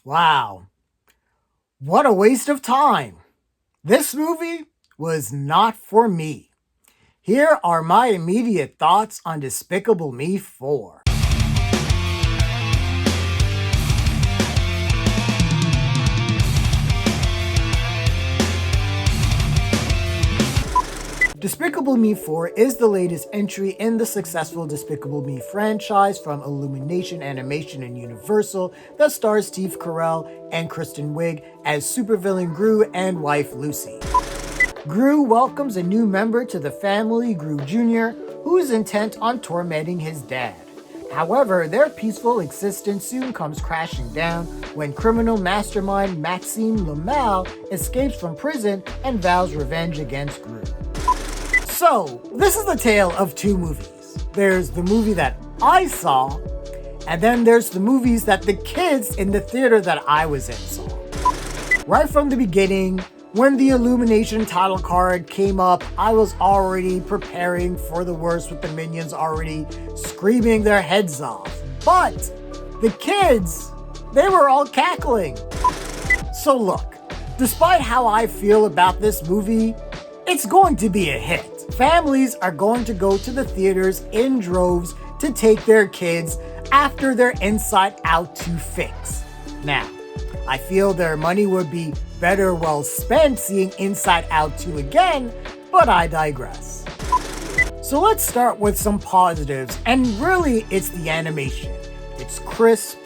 Wow, what a waste of time. This movie was not for me. Here are my immediate thoughts on Despicable Me 4. Despicable Me 4 is the latest entry in the successful Despicable Me franchise from Illumination Animation and Universal that stars Steve Carell and Kristen Wiig as supervillain Gru and wife Lucy. Gru welcomes a new member to the family, Gru Jr., who is intent on tormenting his dad. However, their peaceful existence soon comes crashing down when criminal mastermind Maxime Lamal escapes from prison and vows revenge against Gru. So, this is the tale of two movies. There's the movie that I saw, and then there's the movies that the kids in the theater that I was in saw. Right from the beginning, when the Illumination title card came up, I was already preparing for the worst with the Minions already screaming their heads off. But the kids, they were all cackling. So look, despite how I feel about this movie, it's going to be a hit. Families are going to go to the theaters in droves to take their kids after their Inside Out 2 fix. Now, I feel their money would be better well spent seeing Inside Out 2 again, but I digress. So let's start with some positives, and really it's the animation. It's crisp,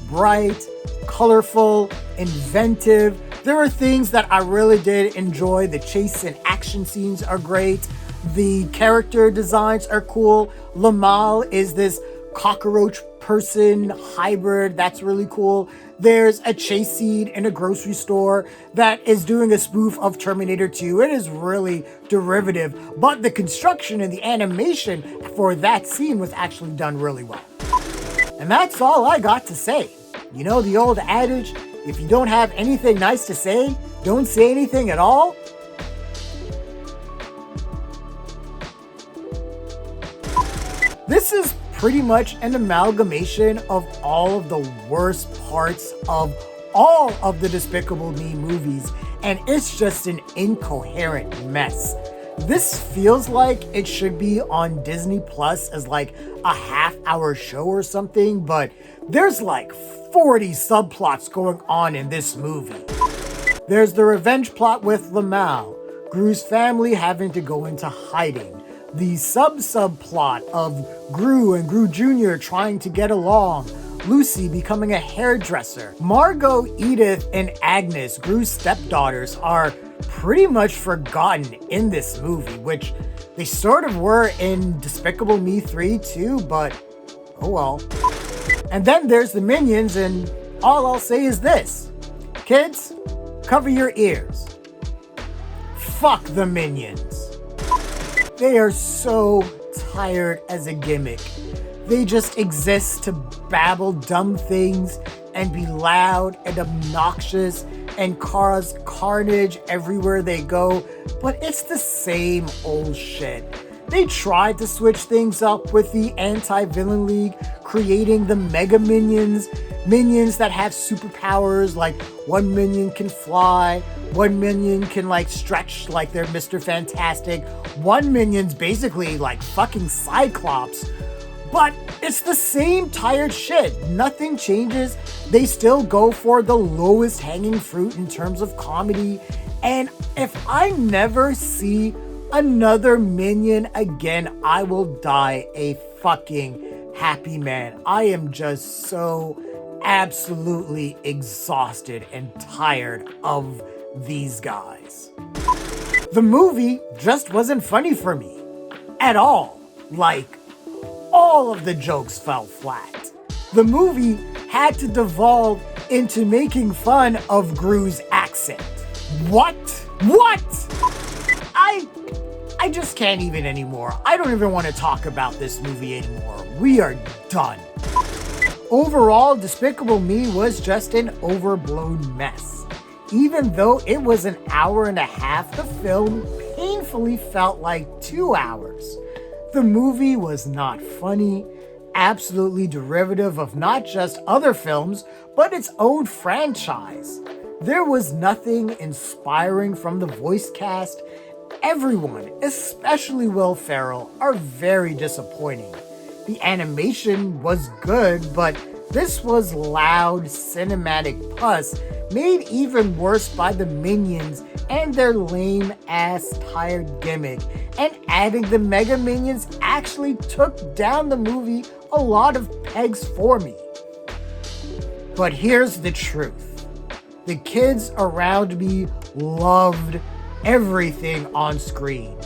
bright, colorful, inventive. There are things that I really did enjoy. The chase and action scenes are great. The character designs are cool. Lamal is this cockroach person hybrid. That's really cool. There's a chase scene in a grocery store that is doing a spoof of Terminator 2. It is really derivative, but the construction and the animation for that scene was actually done really well. And that's all I got to say. You know the old adage, if you don't have anything nice to say, don't say anything at all? This is pretty much an amalgamation of all of the worst parts of all of the Despicable Me movies, and it's just an incoherent mess. This feels like it should be on Disney Plus as like a half-hour show or something, but there's like 40 subplots going on in this movie. There's the revenge plot with Lamal, Gru's family having to go into hiding. The subplot of Gru and Gru Jr. trying to get along, Lucy becoming a hairdresser. Margot, Edith, and Agnes, Gru's stepdaughters, are pretty much forgotten in this movie, which they sort of were in Despicable Me 3 too, but oh well. And then there's the Minions, and all I'll say is this. Kids, cover your ears. Fuck the Minions. They are so tired as a gimmick. They just exist to babble dumb things and be loud and obnoxious and cause carnage everywhere they go, but it's the same old shit. They tried to switch things up with the Anti-Villain League, creating the Mega Minions, minions that have superpowers, like one minion can fly, one minion can like stretch like they're Mr. Fantastic, one minion's basically like fucking Cyclops. But it's the same tired shit. Nothing changes. They still go for the lowest hanging fruit in terms of comedy. And if I never see another Minion again, I will die a fucking happy man. I am just so absolutely exhausted and tired of these guys. The movie just wasn't funny for me at all. Like, all of the jokes fell flat. The movie had to devolve into making fun of Gru's accent. What? I just can't even anymore. I don't even want to talk about this movie anymore. We are done. Overall, Despicable Me was just an overblown mess. Even though it was an hour and a half, the film painfully felt like 2 hours. The movie was not funny. absolutely derivative of not just other films, but its own franchise. There was nothing inspiring from the voice cast. Everyone, especially Will Ferrell, are very disappointing. The animation was good, but this was loud, cinematic pus, made even worse by the Minions and their lame-ass tired gimmick. And adding the Mega Minions actually took down the movie a lot of pegs for me. But here's the truth. The kids around me loved everything on screen.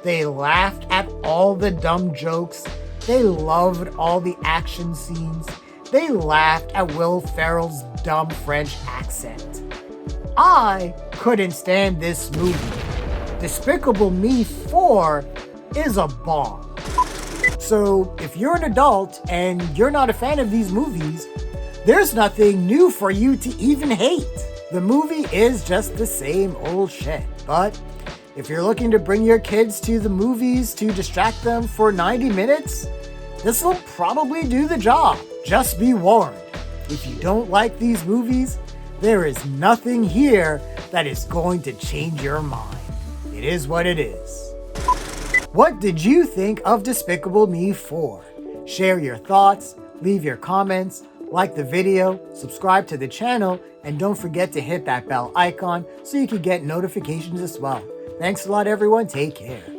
They laughed at all the dumb jokes. They loved all the action scenes. They laughed at Will Ferrell's dumb French accent. I couldn't stand this movie. Despicable Me 4 is a bomb. So if you're an adult and you're not a fan of these movies, there's nothing new for you to even hate. The movie is just the same old shit. But if you're looking to bring your kids to the movies to distract them for 90 minutes, this will probably do the job. Just be warned. If you don't like these movies, there is nothing here that is going to change your mind. It is what it is. What did you think of Despicable Me 4? Share your thoughts, leave your comments, like the video, subscribe to the channel, and don't forget to hit that bell icon so you can get notifications as well. Thanks a lot, everyone. Take care.